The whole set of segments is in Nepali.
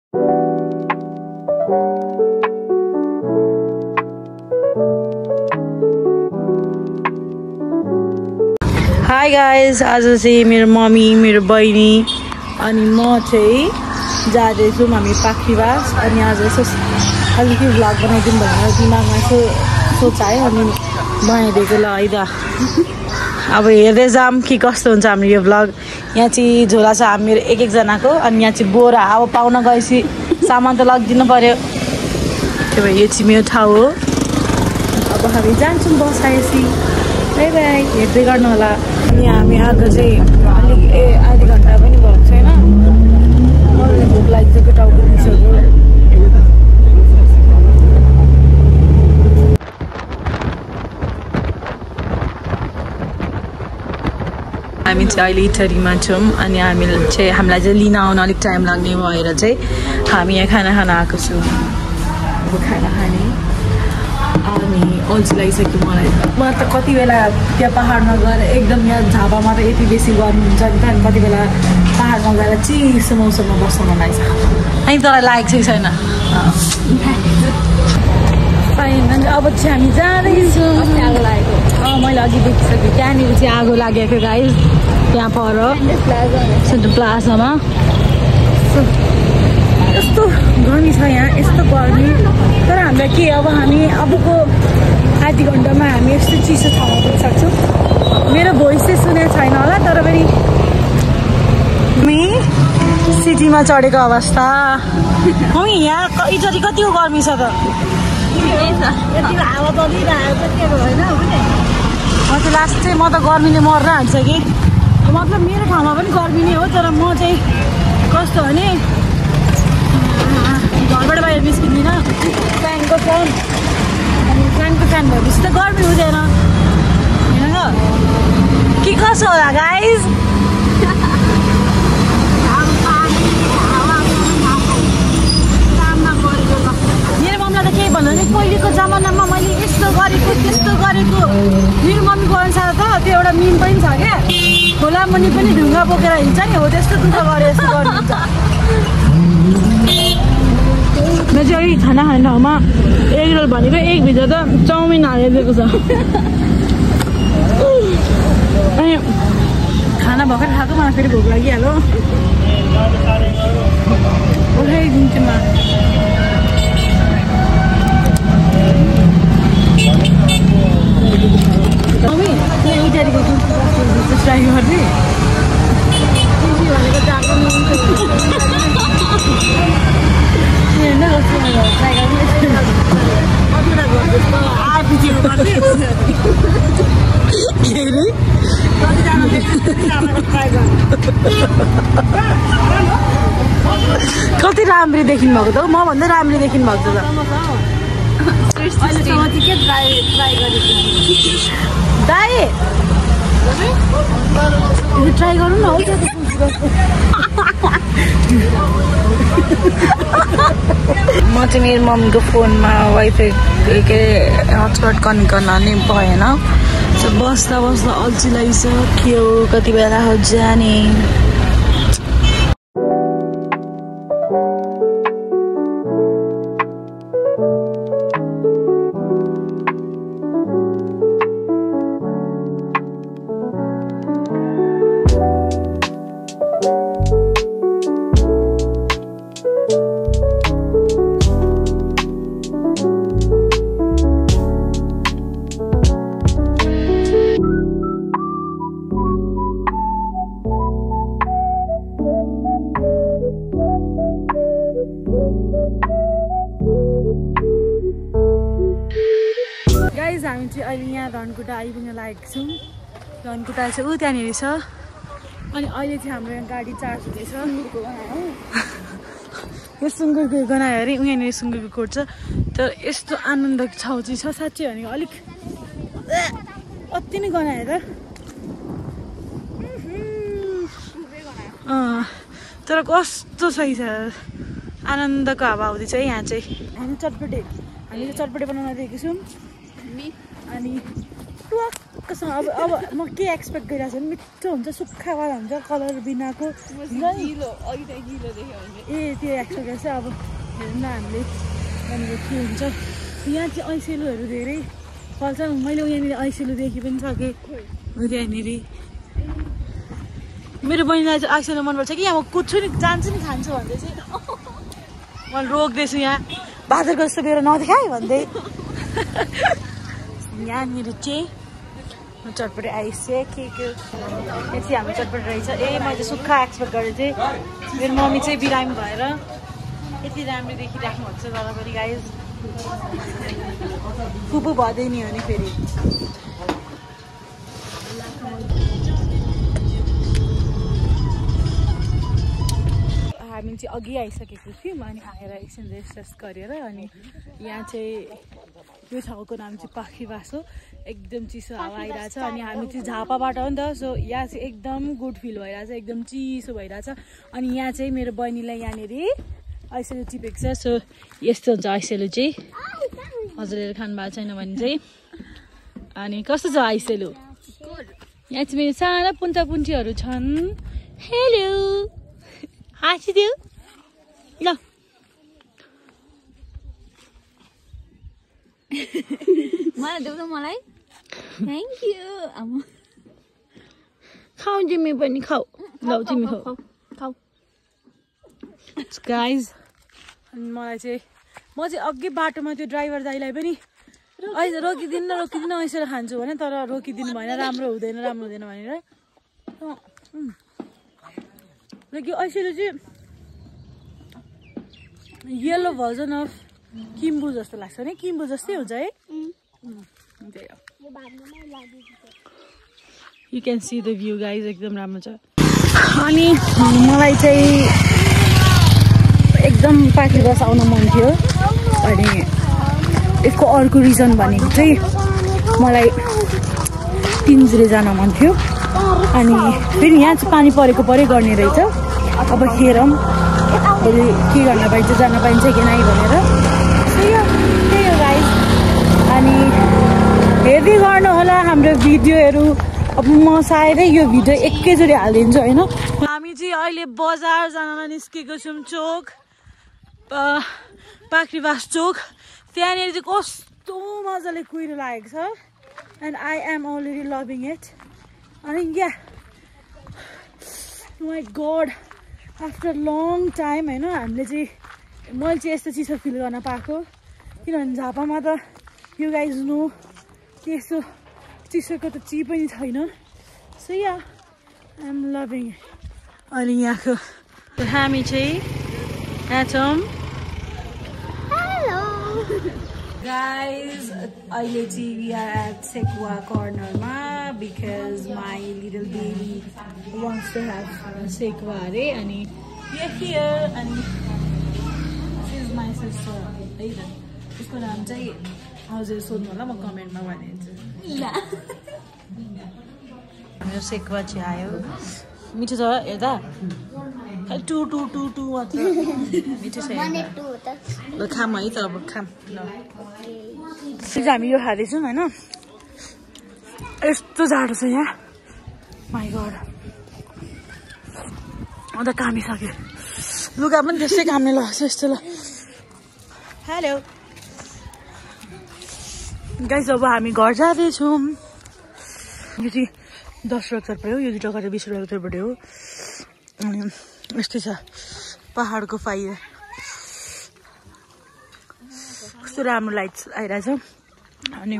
हाई गाइज, आज चाहिँ मेरो मम्मी मेरो बहिनी अनि म चाहिँ जाँदैछौँ हामी पाखीबास। अनि आज यसो अलिकति भ्लग बनाइदिउँ भनेर दिमागमा यसो सोच आयो अनि बनाइदिएको ल है त। अब हेर्दै जाऊँ कि कस्तो हुन्छ हाम्रो यो भ्लग। यहाँ चाहिँ झोला छ मेरो एक एकजनाको। अनि यहाँ चाहिँ बोरा अब पाउन गएपछि सामान त लगिदिनु पर्यो। त्यही भएर यो चाहिँ मेरो ठाउँ हो। अब हामी जान्छौँ बस आएपछि। बाई बाई, हेर्दै गर्नु होला। अनि हामी आएको चाहिँ अलिक आधी घन्टा पनि भएको छैन। मलाई भोक लागिसक्यो टाउको दुखिसक्यो। हामी चाहिँ अहिले इटरीमा छौँ। अनि हामीलाई चाहिँ लिन आउन अलिक टाइम लाग्ने भएर चाहिँ हामी यहाँ खाना खान आएको छौँ। अब खाना खाने अनि अल्छी लागिसक्यो मलाई त। कति बेला त्यहाँ पाहाडमा गएर एकदम यहाँ झापामा त यति बेसी गर्नु हुन्छ नि त। अनि कति बेला पाहाडमा गएर चिसो मौसममा बस्न मन लाग्छ। अनि तँलाई लागेको चाहिँ छैन? अब चाहिँ हामी जाँदैछौँ। आगो लागेको मैले अघि देखिसकेँ। त्यहाँनिर चाहिँ आगो लागेको गाइस, त्यहाँ पर सेन्ट्रल प्लाजामा। यस्तो गर्मी छ यहाँ, यस्तो गर्मी। तर हामीलाई के, अब हामी अबको आधी घन्टामा हामी यस्तो चिसो ठाउँमा पुगिसक्छौँ। मेरो भोइस चाहिँ सुनेको छैन होला, तर पनि सिटीमा चढेको अवस्था। मम्मी यहाँ इटरी कतिको गर्मी छ त? हावा चलिरहेको छ होइन। म चाहिँ लास्ट चाहिँ म त गर्मीले मर्न हाल्छ कि। मतलब मेरो ठाउँमा पनि गर्मी नै हो, तर म चाहिँ कस्तो भने घरबाट बाहिर निस्किँदिनँ। फ्यानको फ्यान अनि फ्यानको फ्यान भएपछि त गर्मी हुँदैन होइन त? के कसो होला गाइज? मेरो मम्मीलाई त केही भन्नु नि। पहिलेको जमानामा मैले यस्तो गरेको त्यस्तो गरेको, मेरो मम्मीको अनुसार त त्यो एउटा मिम पनि छ क्या। खोला मुनि पनि ढुङ्गा बोकेर हिँड्छ नि, हो त्यस्तो दुःख गरे जस्तो गर्नुहुन्छ। म चाहिँ अघि खाना खाने ठाउँमा एग रोल भनेको एक भित्र त चाउमिन हालिदिएको छ। अनि खाना भर्खर खाएको, मलाई फेरि भोक लागिहाल्यो। उठाइदिन्छु म। मम्मी यहाँ इटालीको ट्राई गर्ने भनेको जाएको कति राम्ररी देखिनु भएको त? म भन्दा राम्ररी देखिनु भएको छ दाइ। ट्राई गर्नु न हौ। म चाहिँ मेरो मम्मीको फोनमा वाइफाई के हटस्पट कनेक्ट गर्न नि भएन। बस्दा बस्दा अल्छी लागिसक्यो। कति बेला हो जाने। हामी चाहिँ अहिले यहाँ धनकुटा आइपुग्न लागेको छौँ। धनकुटा चाहिँ ऊ त्यहाँनिर छ। अनि अहिले चाहिँ हाम्रो यहाँ गाडी चार्ज हुँदैछ। यो सुँगुरको गनायो अरे, यहाँनिर सुँगुरको कोट छ। तर यस्तो आनन्दको ठाउँ चाहिँ छ साँच्चै भनेको। अलिक अति नै गनायो त। तर कस्तो सही छ, आनन्दको हावा आउँदैछ यहाँ चाहिँ। हामी चटपटे बनाउन दिएका छौँ। अनि टक्कसँग अब म के एक्सपेक्ट गरिरहेको छु मिठो हुन्छ सुक्खावाला हुन्छ कलर बिनाको ए त्यो एक्सपेक्ट गर्छ अब हेर्नु न हामीले यहाँनिर के हुन्छ यहाँ चाहिँ ऐसेलुहरू धेरै फल्छ मैले यहाँनिर ऐसेलु देखि पनि सकेँ त्यहाँनिर मेरो बहिनीलाई चाहिँ ऐसेलु मनपर्छ कि यहाँ म कुद्छु नि जान्छु नि खान्छु भन्दै चाहिँ मैले रोक्दैछु यहाँ बाजारको जस्तो गएर नदेखाएँ भन्दै यहाँनिर चाहिँ चटपटे आइसक्यो यति हाम्रो चटपटे रहेछ मैले सुक्खा एक्सपेक्ट गरेँ चाहिँ मेरो मम्मी चाहिँ बिरामी भएर यति राम्रो देखिराख्नु भएको छ तर पनि गाइज फुपू भदै नि हो नि फेरि हामी चाहिँ अघि आइसकेको थियौँ अनि आएर एकछिन रेस्ट गरेर अनि यहाँ चाहिँ यो ठाउँको नाम चाहिँ पाखीबास हो एकदम चिसो हावा आइरहेछ अनि हामी चाहिँ झापाबाट हो नि त सो यहाँ चाहिँ एकदम गुड फिल भइरहेछ एकदम चिसो भइरहेछ अनि यहाँ चाहिँ मेरो बहिनीलाई यहाँनिर ऐसेलु टिपेको छ सो यस्तो हुन्छ ऐसेलु चाहिँ हजुरले खानु भएको छैन भने चाहिँ अनि कस्तो छ ऐसेलु यहाँ चाहिँ मेरो साना पुन्टा पुन्टीहरू छन् हेलो हाँसिदेऊ ल मलाई देऊ त मलाई थ्याङ्क यू खाऊ तिमी पनि खाऊ ल तिमी खाऊ खाऊ गाइज अनि मलाई चाहिँ म चाहिँ अघि बाटोमा त्यो ड्राइभर दाइलाई पनि रोकिदिनु ऐसेर खान्छु भने तर रोकिदिनु भएन राम्रो हुँदैन भनेर यो ऐसेलु चाहिँ येलो भर्जन अफ किम्बु जस्तो लाग्छ नि किम्बु जस्तै हुन्छ है you can see the view guys एकदम राम्रो छ अनि मलाई चाहिँ एकदम पाखीबास आउन मन थियो अनि यसको अर्को रिजन भनेको चाहिँ मलाई तिनजुरे जान मन थियो अनि फेरि यहाँ चाहिँ पानी परेको गर्ने रहेछ अब हेरौँ भोलि के गर्न पाइन्छ जान पाइन्छ कि नै भनेर त्यही हो गाइज अनि हेर्दै गर्नु होला हाम्रो भिडियोहरू अब म सायदै यो भिडियो एकैचोटि हालिदिन्छु होइन हामी चाहिँ अहिले बजार जान निस्केको छौँ चोक पाखीबास चोक त्यहाँनिर चाहिँ कस्तो मजाले कुहिरो लागेको छ and I am already loving it अनि yeah my god after long time होइन हामीले चाहिँ मैले चाहिँ यस्तो चिसो फिल गर्न पाएको किनभने झापामा त यु गाइज नो त्यस्तो चिसोको त ची पनि छैन so yeah I am loving अनि यहाँको हामी चाहिँ यहाँ छौँ guys अहिले चाहिँ we are at Sekwa corner ma because my little baby wants to have Sekwa are ani we are here and this is my sister है त उसको नाम चाहिँ हजुर सोध्नु होला म कमेन्टमा भनिदिन्छु ल मेरो सेक्वा चाहिँ आयो मिठो छ हेर्दा खालि टु टु टु टु मात्र मिठो छ ल खाम है त अब खाम ल हामी यो खाँदैछौँ होइन यस्तो जाडो छ यहाँ माई गड अन्त कामिसक्यो लुगा पनि त्यसै काम्ने लाग्छ यस्तो ल हेलो गाइस अब हामी घर जाँदैछौँ यो चाहिँ 10 रुपियाँ पऱ्यो यो 2 टका 20 रुपियाँ पऱ्यो हो अनि यस्तै छ पहाडको फाइदा कस्तो राम्रो लाइट्स आइरहेछ अनि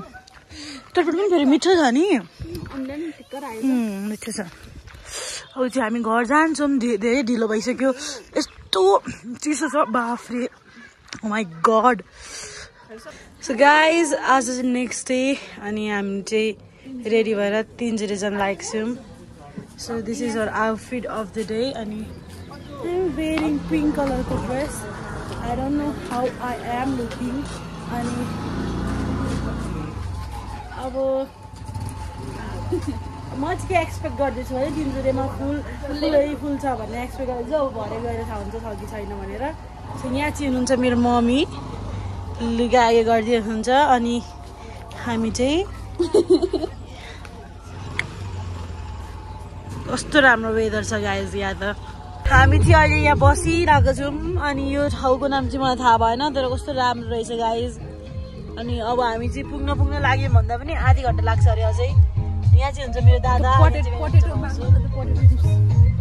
टटपट पनि फेरि मिठो छ नि मिठो छ अब चाहिँ हामी घर जान्छौँ धेरै ढिलो भइसक्यो यस्तो चिसो छ बाफ्रे माई गड सो गाइज आज चाहिँ नेक्स्ट डे अनि हामी चाहिँ रेडी भएर तिनजुरे जान लागेको छौँ so this is our outfit of the day अनि आई एम वेयरिङ पिङ्क कलरको dress I don't know how I am looking अनि अब म चाहिँ के एक्सपेक्ट गर्दैछु है तिनजुरेमा फुल छ भन्ने एक्सपेक्ट गर्दैछु अब भरे गएर थाहा हुन्छ छ कि छैन भनेर सो यहाँ चाहिँ हुनुहुन्छ मेरो मम्मी लुगा आगे गरिदिनु हुन्छ अनि हामी चाहिँ कस्तो राम्रो वेदर छ गाइज यहाँ त हामी चाहिँ अहिले यहाँ बसिरहेको छौँ अनि यो ठाउँको नाम चाहिँ मलाई थाहा भएन तर कस्तो राम्रो रहेछ गाइज अनि अब हामी चाहिँ पुग्न लाग्यौँ भन्दा पनि आधी घन्टा लाग्छ अरे अझै यहाँ चाहिँ हुन्छ मेरो दादा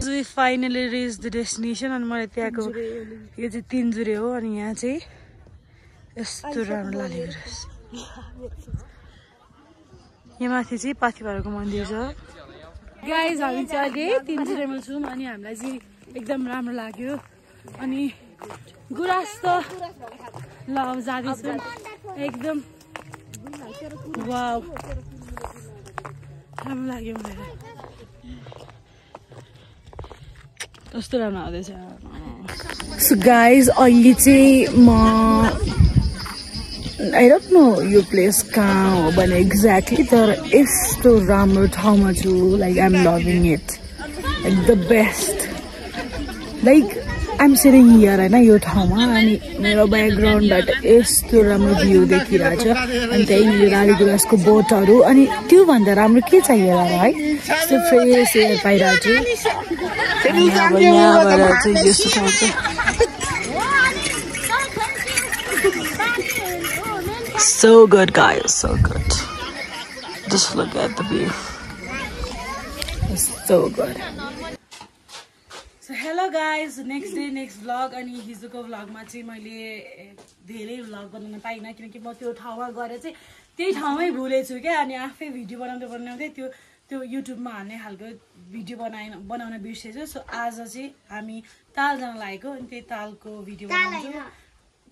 We finally reached the destination अनि मलाई त्यहाँको यो चाहिँ तिनजुरे हो अनि यहाँ चाहिँ यस्तो राम्रो लागेको रहेछ यहाँ माथि चाहिँ पाथिभराको मन्दिर छ गाइज हामी चाहिँ अहिले तिनजुरेमा छौँ अनि हामीलाई चाहिँ एकदम राम्रो लाग्यो अनि गुराँस त ल अब जाँदैछौँ एकदम वाउ राम्रो लाग्यो मलाई कस्तो राम्रो आउँदैछ सो गाइज अहिले चाहिँ म आई डोन्ट नो यो प्लेस कहाँ हो भने एक्ज्याक्टली तर यस्तो राम्रो ठाउँमा छु like I am loving it like the best like I am sitting here होइन यो ठाउँमा अनि मेरो ब्याकग्राउन्डबाट यस्तो राम्रो भ्यू देखिरहेछ अनि त्यहीँनिर लालीगुराँसको बोटहरू अनि त्योभन्दा राम्रो के चाहियो होला है यस्तो फ्रेस एयर पाइरहेको छु यहाँबाट चाहिँ यस्तो ठाउँ छ So good guys, so good. Just look at the view. It's so good. So hello guys, next day, next vlog. अनि हिजोको vlogमा चाहिँ मैले धेरै vlog बनाउन पाइनँ किनकि म त्यो ठाउँमा गएर चाहिँ त्यही ठाउँमै भुलेछु क्या अनि आफै भिडियो बनाउँदै त्यो युट्युबमा हाल्ने खालको भिडियो बनाउन बिर्सेछु सो आज चाहिँ हामी ताल जान लागेको अनि त्यही तालको भिडियो बनाउँछु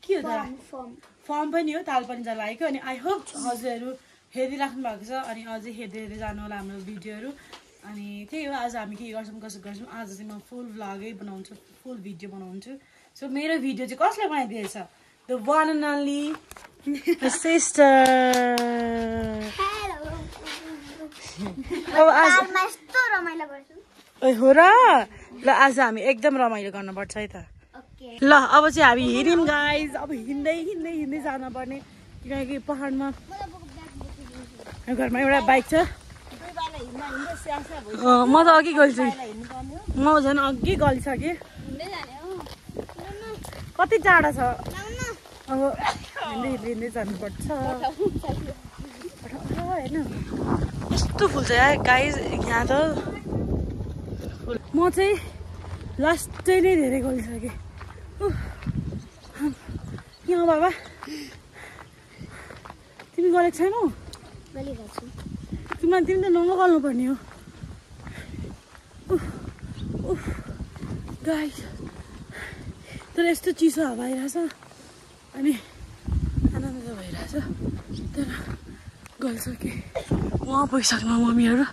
के हो त फर्म पनि हो ताल पनि जान लागेको अनि आई होप हजुरहरू हेरिराख्नु भएको छ अनि अझै हेर्दै जानु होला हाम्रो भिडियोहरू अनि त्यही हो आज हामी के गर्छौँ कसो गर्छौँ आज चाहिँ म फुल भ्लगै बनाउँछु फुल भिडियो बनाउँछु सो मेरो भिडियो चाहिँ कसले बनाइदिएछ the one and only sister अब आज हो र ल आज हामी एकदम रमाइलो गर्नुपर्छ है त ल अब चाहिँ हामी हिँड्यौँ गाइज अब हिँड्दै जानुपर्ने किनकि पहाडमा घरमा एउटा बाइक छ म त अघि गल्छु म झन् अघि गलिसकेँ कति टाढा छ अब हिँड्दै जानुपर्छ होइन कस्तो फुल छ यार गाइज यहाँ त म चाहिँ लास्टै नै धेरै गलिसकेँ यहाँ बाबा तिमी गलेको छैनौ तिमी त नगल्नु पर्ने हो गाइस तर यस्तो चिसो हावा आइरहेछ अनि आनन्द भइरहेछ तर गलिसकेँ उहाँ पुगिसक्नु मम्मीहरू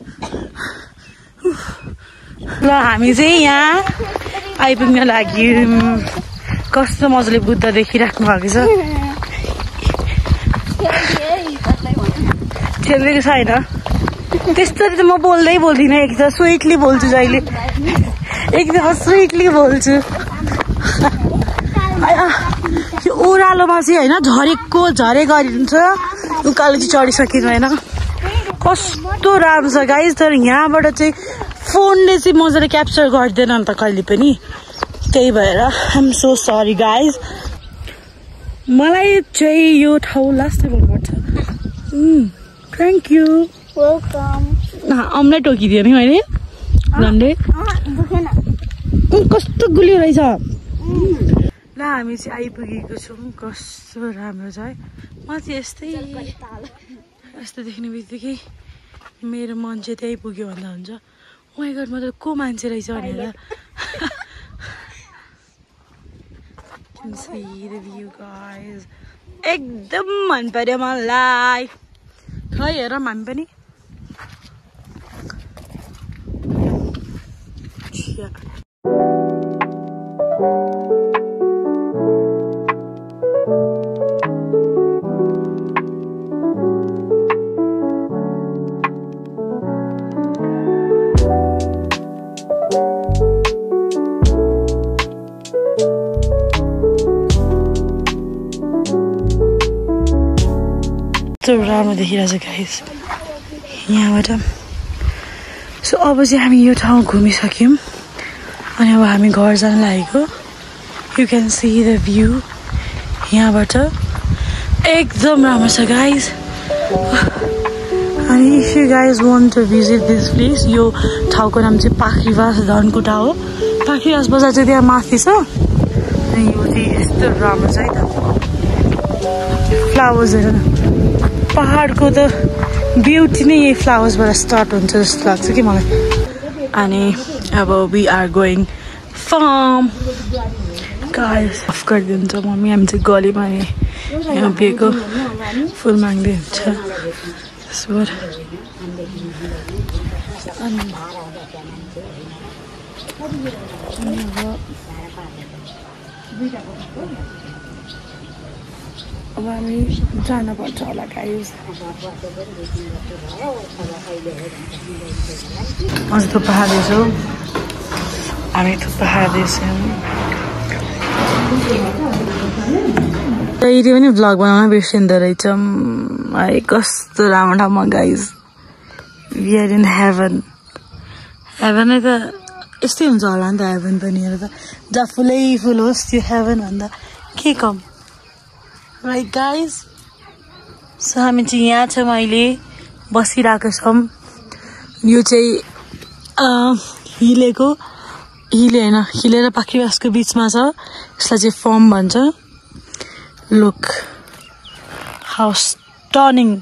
ल हामी चाहिँ यहाँ आइपुग्न लाग्यौँ कस्तो मजाले बुद्ध देखिराख्नु भएको छ खेल्दैको छैन त्यस्तरी त म बोल्दिनँ एक त स्विटली बोल्छु जहिले एकदम स्विटली बोल्छु यो ओह्रालोमा चाहिँ होइन झरे गरिन्छ उकालो चाहिँ चढिसकिनु होइन कस्तो राम्रो छ गाइज तर यहाँबाट चाहिँ फोनले चाहिँ मजाले क्याप्चर गर्दैन नि त कहिले पनि त्यही भएर आइएम सो सरी गाइज मलाई चाहिँ यो ठाउँ लास्ट टाइम मनपर्छ थ्याङ्क यू वेलकम अम्लाई टोकिदियो नि मैले झन्डै कस्तो गुलियो रहेछ ल हामी चाहिँ आइपुगेको छौँ कस्तो राम्रो छ है म चाहिँ यस्तो देख्ने बित्तिकै मेरो मन चाहिँ त्यही पुग्यो भन्दा हुन्छ ओ माइ गॉड म त को मान्छे रहेछ भनेर see the view guys एकदम मन पर्यो मलाई खै हेर हामी पनि राम्रो देखिरहेछ गाइस यहाँबाट सो अब चाहिँ हामी यो ठाउँ घुमिसक्यौँ अनि अब हामी घर जान लागेको you can see the view यहाँबाट एकदम राम्रो छ गाइज अनि if you guys want to visit this place यो ठाउँको नाम चाहिँ पाखरीवास धनकुटा हो पाखरीवास बजार चाहिँ त्यहाँ माथि छ अनि यो चाहिँ यस्तो राम्रो छ है त फ्लावर्सहरू पहाडको त ब्युटी नै यही फ्लावर्सबाट स्टार्ट हुन्छ जस्तो लाग्छ कि मलाई अनि अब we are going farm guys off गरिदिन्छ मम्मी हामी चाहिँ गलीमा नि यहाँ उभिएको फुल माग्दै हुन्छ स्वर अब हामी जानुपर्छ होला गाइस अझ थुक्पा खाँदैछौँ हामी थुक्पा खाँदैछौँ कहिले पनि भ्लग बनाउन बिर्सिँदो रहेछौँ है कस्तो राम्रो ठाउँमा guys we are in heaven हेभनै त यस्तै हुन्छ होला नि त हेभन पनि हेर त जहाँ फुलै फुल होस् त्यो हेभन भन्दा के कम राइट गाइज सो हामी चाहिँ यहाँ छौँ अहिले बसिरहेको छौँ यो चाहिँ हिले होइन हिले र पाखरीवासको बिचमा छ यसलाई चाहिँ फर्म भन्छ look how stunning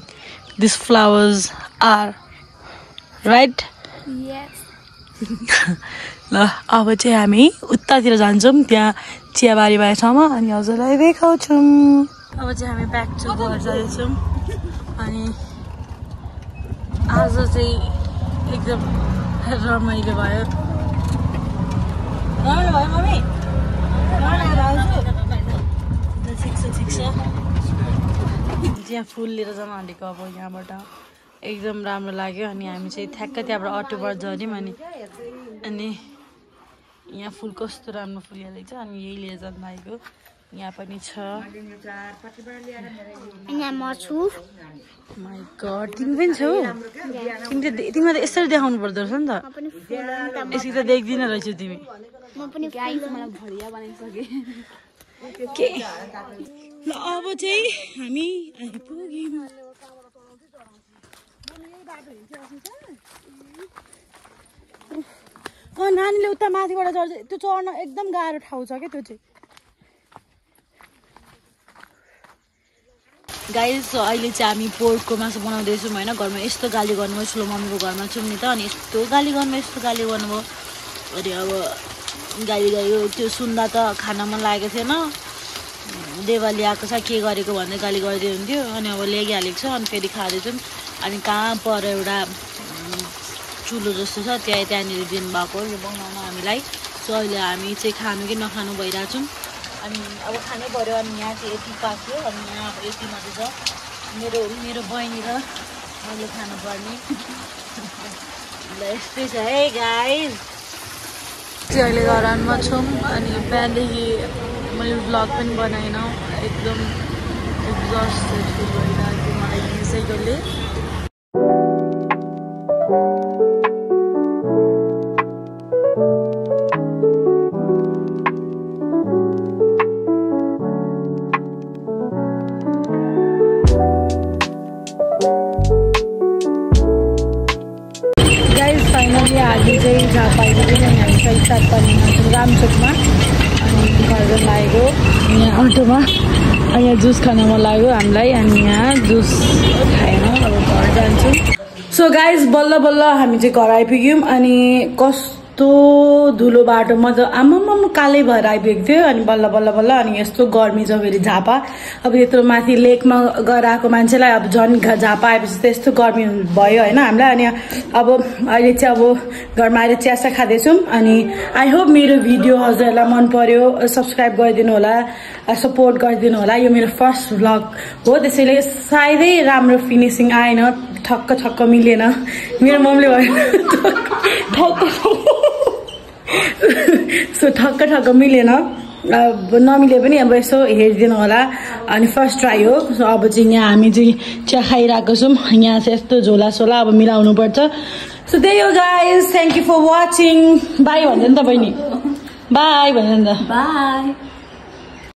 this flowers are right ल अब चाहिँ हामी उतातिर जान्छौँ त्यहाँ चियाबारी भएको ठाउँमा अनि हजुरलाई देखाउँछौँ अब चाहिँ हामी ब्याक टु घर जाँदैछौँ अनि आज चाहिँ एकदम रमाइलो भयो मम्मी ठिक छ त्यहाँ फुल लिएर जान आँटेको अब यहाँबाट एकदम राम्रो लाग्यो अनि हामी चाहिँ ठ्याक्क त्यहाँबाट अटोबाट झऱ्यौँ अनि यहाँ फुल कस्तो राम्रो फुलिरहेको छ अनि यही लिएर जानु लागेको यहाँ पनि छ माइ गड तिमी पनि छौ तिमीलाई त यसरी देखाउनु पर्दो रहेछ नि त यसरी त देख्दिन रहेछौ तिमी के ल अब चाहिँ हामी आइपुग्यौँ नानीले उता माथिबाट चढ्छ त्यो चढ्न एकदम गाह्रो ठाउँ छ क्या त्यो चाहिँ गाइस अहिले चाहिँ हामी पोर्कको मासु बनाउँदैछौँ होइन घरमा यस्तो गाली गर्नुभयो ठुलो मम्मीको घरमा छौँ नि त अनि यस्तो गाली गर्नुभयो अनि अब गाली गयो त्यो सुन्दा त खान मन लागेको थिएन देवाली आएको छ के गरेको भन्दै गाली गर्दै हुन्थ्यो अनि अब ल्यागिहालेको छ अनि फेरि खाँदैछौँ अनि कहाँ पर एउटा चुलो जस्तो छ त्यहाँनिर दिनुभएको यो बनाउन हामीलाई सो अहिले हामी चाहिँ खानु कि नखानु भइरहेछौँ अनि अब खानै पऱ्यो अनि यहाँ चाहिँ यति पाक्यो अनि यहाँ अब यति मात्रै छ मेरो बहिनी र मैले खानुपर्ने ल यस्तै छ है गाइस चाहिँ अहिले घरमा छौँ अनि बिहानदेखि मैले भ्लग पनि बनाएन एकदम एक्जस्टेड फिल भइरहेको थियो मलाई यसैले आज चाहिँ झापाको पनि हामी सही साथ पर्नेमा छौँ रामचोकमा अनि घर लागेको यहाँ अटोमा अनि यहाँ जुस खान मन लाग्यो हामीलाई अनि यहाँ जुस खाएन अब घर जान्छौँ सो गाइज बल्ल बल्ल हामी चाहिँ घर आइपुग्यौँ अनि कस्तो धुलो बाटोमा त आमाम कालै भएर आइपुगेको थियो अनि बल्ल बल्ल बल्ल अनि यस्तो गर्मी छ फेरि झापा अब यत्रो माथि लेकमा गएर आएको मान्छेलाई अब झन् झापा आएपछि त यस्तो गर्मी भयो होइन हामीलाई अनि अब अहिले चाहिँ अब घरमा आएर चियासा खाँदैछौँ अनि आई होप मेरो भिडियो हजुरहरूलाई मन पर्यो सब्सक्राइब गरिदिनु होला सपोर्ट गरिदिनु होला यो मेरो फर्स्ट भ्लग हो त्यसैले सायदै राम्रो फिनिसिङ आएन ठक्क मिलेन मेरो मम्मीले भयो सो ठक्क मिलेन नमिले पनि अब यसो हेरिदिनु होला अनि फर्स्ट ट्राई हो सो अब चाहिँ यहाँ हामी चाहिँ चिया खाइरहेको छौँ यहाँ चाहिँ यस्तो झोला सोला अब मिलाउनु पर्छ So there you guys. Thank you for watching. Bye भन्दैन त बहिनी. Bye भन्दैन त. Bye.